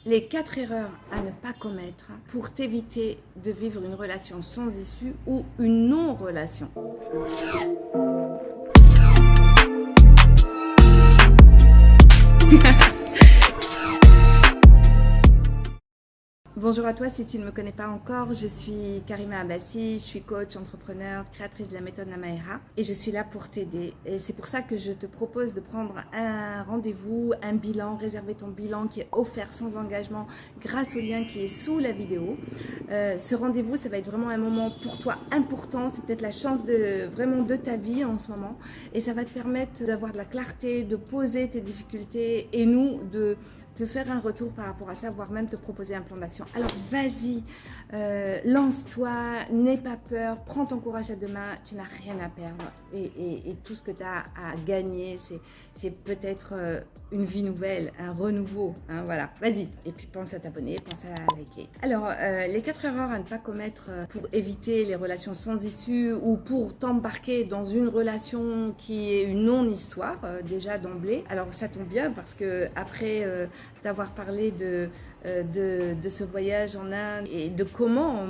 Les 4 erreurs à ne pas commettre pour t'éviter de vivre une relation sans issue ou une non-relation. Bonjour à toi, si tu ne me connais pas encore, je suis Karima Abbassi, je suis coach, entrepreneur, créatrice de la méthode Namaera et je suis là pour t'aider. Et c'est pour ça que je te propose de prendre un rendez-vous, un bilan, réserver ton bilan qui est offert sans engagement grâce au lien qui est sous la vidéo. Ce rendez-vous, ça va être vraiment un moment pour toi important, c'est peut-être la chance vraiment de ta vie en ce moment et ça va te permettre d'avoir de la clarté, de poser tes difficultés et nous de te faire un retour par rapport à ça, voire même te proposer un plan d'action. Alors vas-y, lance-toi, n'aie pas peur, prends ton courage à deux mains, tu n'as rien à perdre. Et tout ce que tu as à gagner, c'est peut-être une vie nouvelle, un renouveau. Hein, voilà, vas-y. Et puis pense à t'abonner, pense à liker. Alors, les 4 erreurs à ne pas commettre pour éviter les relations sans issue ou pour t'embarquer dans une relation qui est une non-histoire, déjà d'emblée. Alors ça tombe bien parce que après d'avoir parlé de ce voyage en Inde et de comment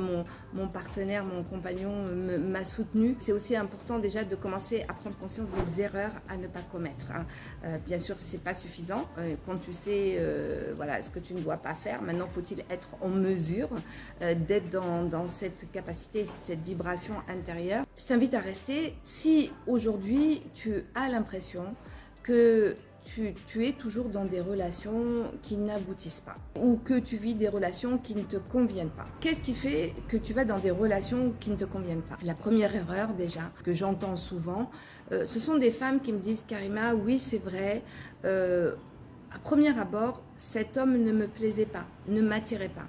mon partenaire, mon compagnon m'a soutenu. C'est aussi important déjà de commencer à prendre conscience des erreurs à ne pas commettre. Hein. Bien sûr, c'est pas suffisant. Quand tu sais voilà, ce que tu ne dois pas faire, maintenant faut-il être en mesure d'être dans cette capacité, cette vibration intérieure. Je t'invite à rester. Si aujourd'hui tu as l'impression que tu es toujours dans des relations qui n'aboutissent pas ou que tu vis des relations qui ne te conviennent pas. Qu'est-ce qui fait que tu vas dans des relations qui ne te conviennent pas? La première erreur déjà que j'entends souvent, ce sont des femmes qui me disent Karima, oui c'est vrai, à premier abord cet homme ne me plaisait pas, ne m'attirait pas.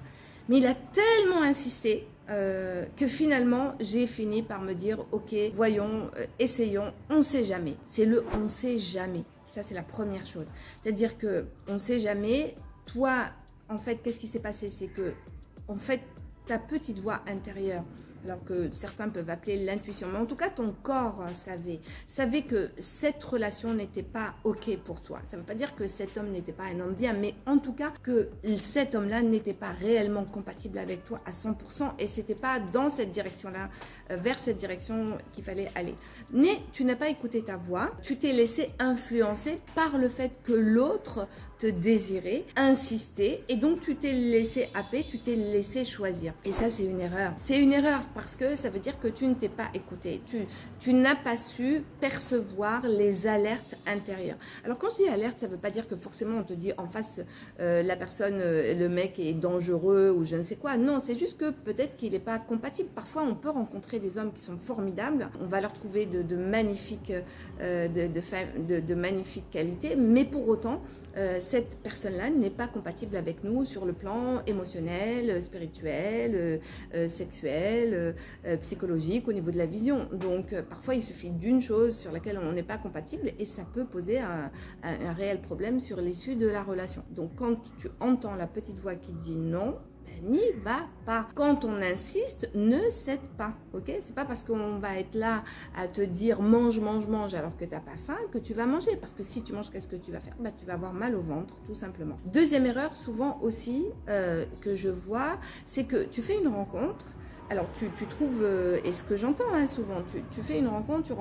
Mais il a tellement insisté que finalement j'ai fini par me dire ok, voyons, essayons, on ne sait jamais. C'est le on ne sait jamais. Ça, c'est la première chose. C'est-à-dire qu'on ne sait jamais, toi, en fait, qu'est-ce qui s'est passé? C'est que, en fait, ta petite voix intérieure, alors que certains peuvent appeler l'intuition, mais en tout cas, ton corps savait que cette relation n'était pas OK pour toi. Ça ne veut pas dire que cet homme n'était pas un homme bien, mais en tout cas, que cet homme-là n'était pas réellement compatible avec toi à 100% et c'était pas dans cette direction-là, vers cette direction qu'il fallait aller. Mais tu n'as pas écouté ta voix, tu t'es laissé influencer par le fait que l'autre te désirait, insistait, et donc tu t'es laissé happer, tu t'es laissé choisir. Et ça, c'est une erreur. C'est une erreur parce que ça veut dire que tu ne t'es pas écouté. Tu n'as pas su percevoir les alertes intérieures. Alors quand je dis alerte, ça ne veut pas dire que forcément on te dit en face la personne, le mec est dangereux ou je ne sais quoi. Non, c'est juste que peut-être qu'il n'est pas compatible. Parfois, on peut rencontrer des hommes qui sont formidables. On va leur trouver de magnifiques qualités, mais pour autant, cette personne-là n'est pas compatible avec nous sur le plan émotionnel, spirituel, sexuel, psychologique, au niveau de la vision. Donc parfois il suffit d'une chose sur laquelle on n'est pas compatible et ça peut poser un réel problème sur l'issue de la relation. Donc quand tu entends la petite voix qui dit non, n'y va pas. Quand on insiste, ne cède pas, ok? C'est pas parce qu'on va être là à te dire mange, mange, mange alors que t'as pas faim que tu vas manger. Parce que si tu manges, qu'est-ce que tu vas faire? Bah, tu vas avoir mal au ventre, tout simplement. Deuxième erreur, souvent aussi, que je vois, c'est que tu fais une rencontre. Alors, tu trouves, et ce que j'entends hein, souvent, tu fais une rencontre,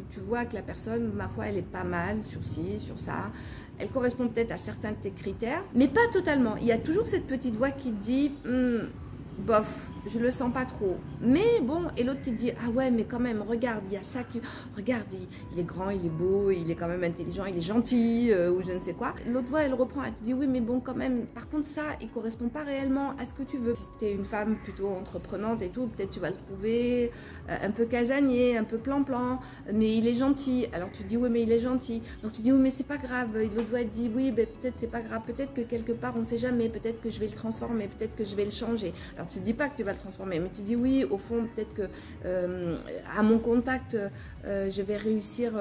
tu vois que la personne, ma foi, elle est pas mal sur ci, sur ça. Elle correspond peut-être à certains de tes critères, mais pas totalement. Il y a toujours cette petite voix qui te dit bof, je le sens pas trop. Mais bon, et l'autre qui dit ah ouais, mais quand même, regarde, il y a ça qui. Regarde, il est grand, il est beau, il est quand même intelligent, il est gentil, ou je ne sais quoi. L'autre voix, elle reprend, elle te dit oui, mais bon, quand même, par contre, ça, il correspond pas réellement à ce que tu veux. Si tu es une femme plutôt entreprenante et tout, peut-être tu vas le trouver un peu casanier, un peu plan-plan, mais il est gentil. Alors tu dis oui, mais il est gentil. Donc tu dis oui, mais c'est pas grave. Et l'autre voix, elle dit oui, ben, peut-être c'est pas grave, peut-être que quelque part, on sait jamais, peut-être que je vais le transformer, peut-être que je vais le changer. Alors tu ne dis pas que tu vas le transformer, mais tu dis oui, au fond, peut-être que à mon contact, je vais réussir,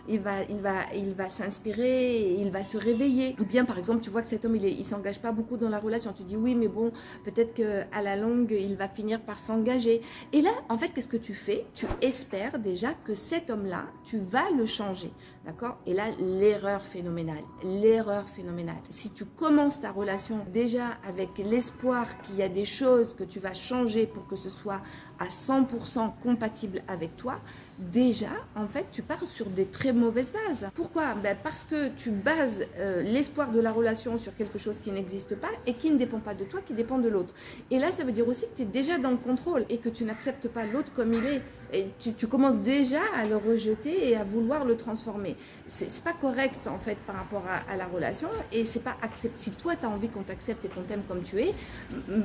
il va s'inspirer, il va se réveiller. Ou bien par exemple, tu vois que cet homme, il s'engage pas beaucoup dans la relation. Tu dis oui, mais bon, peut-être qu'à la longue, il va finir par s'engager. Et là, en fait, qu'est-ce que tu fais? Tu espères déjà que cet homme-là, tu vas le changer. D'accord? Et là, l'erreur phénoménale. L'erreur phénoménale. Si tu commences ta relation déjà avec l'espoir qu'il y a des choses que tu vas changer pour que ce soit à 100% compatible avec toi, déjà, en fait, tu pars sur des très mauvaises bases. Pourquoi? Parce que tu bases l'espoir de la relation sur quelque chose qui n'existe pas et qui ne dépend pas de toi, qui dépend de l'autre. Et là, ça veut dire aussi que tu es déjà dans le contrôle et que tu n'acceptes pas l'autre comme il est. Et tu commences déjà à le rejeter et à vouloir le transformer. C'est pas correct, en fait, par rapport à la relation. Et c'est pas accepté. Si toi, tu as envie qu'on t'accepte et qu'on t'aime comme tu es,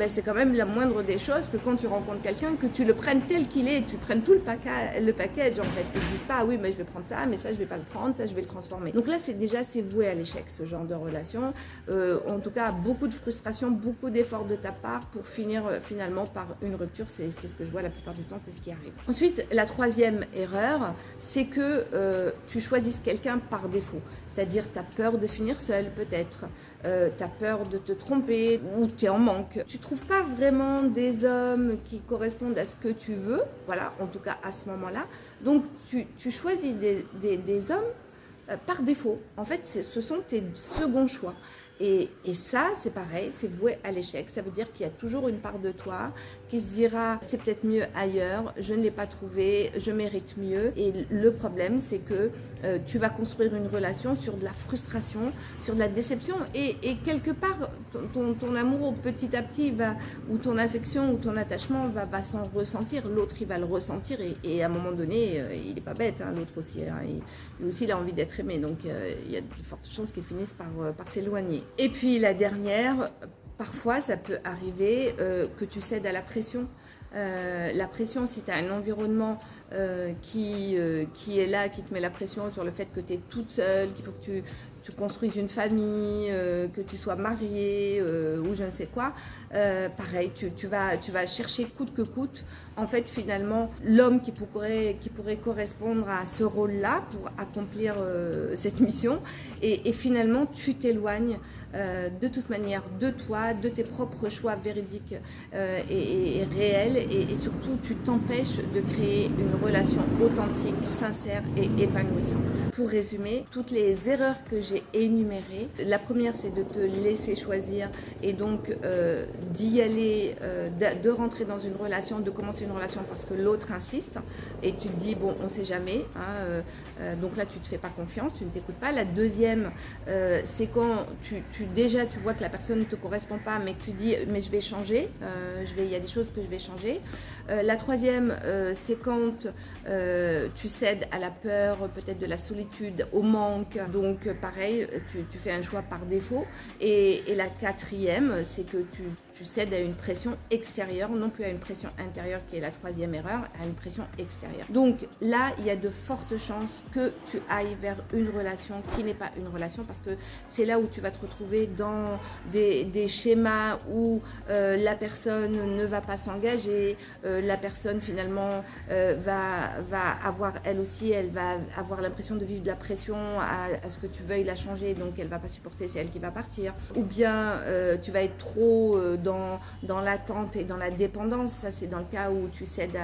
c'est quand même la moindre des choses que quand tu rencontres quelqu'un, que tu le prennes tel qu'il est, tu prennes tout le package, en fait. Tu ne dises pas, ah oui, mais je vais prendre ça, mais ça, je vais pas le prendre, ça, je vais le transformer. Donc là, c'est voué à l'échec, ce genre de relation. En tout cas, beaucoup de frustration, beaucoup d'efforts de ta part pour finir finalement par une rupture. C'est ce que je vois la plupart du temps, c'est ce qui arrive. Ensuite, la troisième erreur, c'est que tu choisisses quelqu'un par défaut. C'est-à-dire, tu as peur de finir seul, peut-être. Tu as peur de te tromper ou tu es en manque. Tu ne trouves pas vraiment des hommes qui correspondent à ce que tu veux. Voilà, en tout cas à ce moment-là. Donc, tu choisis des hommes par défaut. En fait, ce sont tes seconds choix. Et ça, c'est pareil, c'est voué à l'échec. Ça veut dire qu'il y a toujours une part de toi qui se dira c'est peut-être mieux ailleurs, je ne l'ai pas trouvé, je mérite mieux. Et le problème, c'est que tu vas construire une relation sur de la frustration, sur de la déception. Et quelque part, ton amour petit à petit ou ton affection ou ton attachement va s'en ressentir. L'autre, il va le ressentir et à un moment donné, il n'est pas bête, hein, l'autre aussi. Hein, lui aussi, il a envie d'être aimé. Donc, il y a de fortes chances qu'il finisse par s'éloigner. Et puis la dernière, parfois ça peut arriver que tu cèdes à la pression. La pression, si tu as un environnement qui est là, qui te met la pression sur le fait que tu es toute seule, qu'il faut que tu construises une famille, que tu sois mariée ou je ne sais quoi, pareil, tu vas chercher coûte que coûte, en fait finalement l'homme qui pourrait correspondre à ce rôle-là pour accomplir cette mission et finalement tu t'éloignes de toute manière de toi, de tes propres choix véridiques et réels et surtout tu t'empêches de créer une relation authentique, sincère et épanouissante. Pour résumer, toutes les erreurs que j'ai énumérées, la première c'est de te laisser choisir et donc d'y aller, de rentrer dans une relation, de commencer une relation parce que l'autre insiste et tu te dis bon on sait jamais, hein, donc là tu te fais pas confiance, tu ne t'écoutes pas. La deuxième c'est quand déjà tu vois que la personne ne te correspond pas mais que tu dis mais je vais changer, il y a des choses que je vais changer. La troisième c'est quand tu cèdes à la peur peut-être de la solitude, au manque, donc pareil tu fais un choix par défaut et la quatrième c'est que tu cèdes à une pression extérieure, non plus à une pression intérieure qui est la troisième erreur, à une pression extérieure. Donc là, il y a de fortes chances que tu ailles vers une relation qui n'est pas une relation parce que c'est là où tu vas te retrouver dans des schémas où la personne ne va pas s'engager, la personne finalement va avoir elle aussi, elle va avoir l'impression de vivre de la pression à ce que tu veuilles la changer, donc elle va pas supporter, c'est elle qui va partir. Ou bien tu vas être trop dans l'attente et dans la dépendance, ça c'est dans le cas où tu cèdes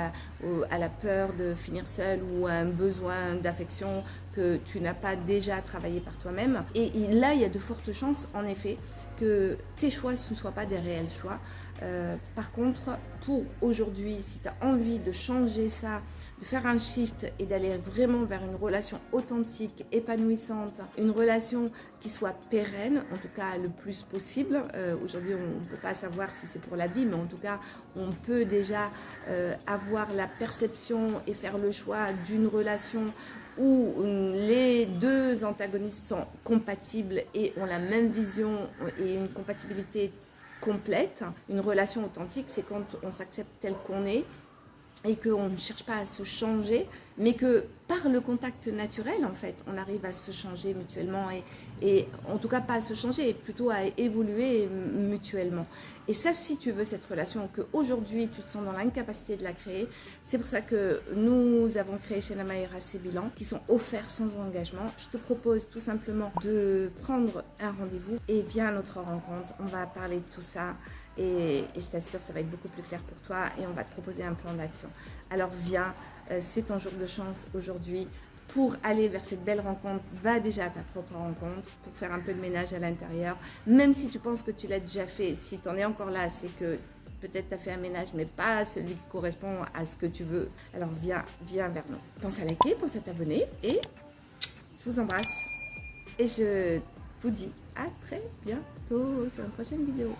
à la peur de finir seul ou à un besoin d'affection que tu n'as pas déjà travaillé par toi-même. Et là, il y a de fortes chances, en effet, que tes choix ne soient pas des réels choix. Par contre, pour aujourd'hui, si tu as envie de changer ça, de faire un shift et d'aller vraiment vers une relation authentique, épanouissante, une relation qui soit pérenne, en tout cas le plus possible. Aujourd'hui, on ne peut pas savoir si c'est pour la vie, mais en tout cas, on peut déjà avoir la perception et faire le choix d'une relation où les deux antagonistes sont compatibles et ont la même vision et une compatibilité complète. Une relation authentique, c'est quand on s'accepte tel qu'on est et qu'on ne cherche pas à se changer, mais que par le contact naturel, en fait, on arrive à se changer mutuellement et en tout cas pas à se changer, plutôt à évoluer mutuellement. Et ça, si tu veux cette relation, qu'aujourd'hui tu te sens dans l'incapacité de la créer, c'est pour ça que nous avons créé chez Namaera ces bilans qui sont offerts sans engagement. Je te propose tout simplement de prendre un rendez-vous et viens à notre rencontre. On va parler de tout ça. Et je t'assure, ça va être beaucoup plus clair pour toi et on va te proposer un plan d'action. Alors viens, c'est ton jour de chance aujourd'hui. Pour aller vers cette belle rencontre, va déjà à ta propre rencontre pour faire un peu de ménage à l'intérieur. Même si tu penses que tu l'as déjà fait, si tu en es encore là, c'est que peut-être tu as fait un ménage, mais pas celui qui correspond à ce que tu veux. Alors viens vers nous. Pense à liker, pense à t'abonner et je vous embrasse. Et je vous dis à très bientôt sur une prochaine vidéo.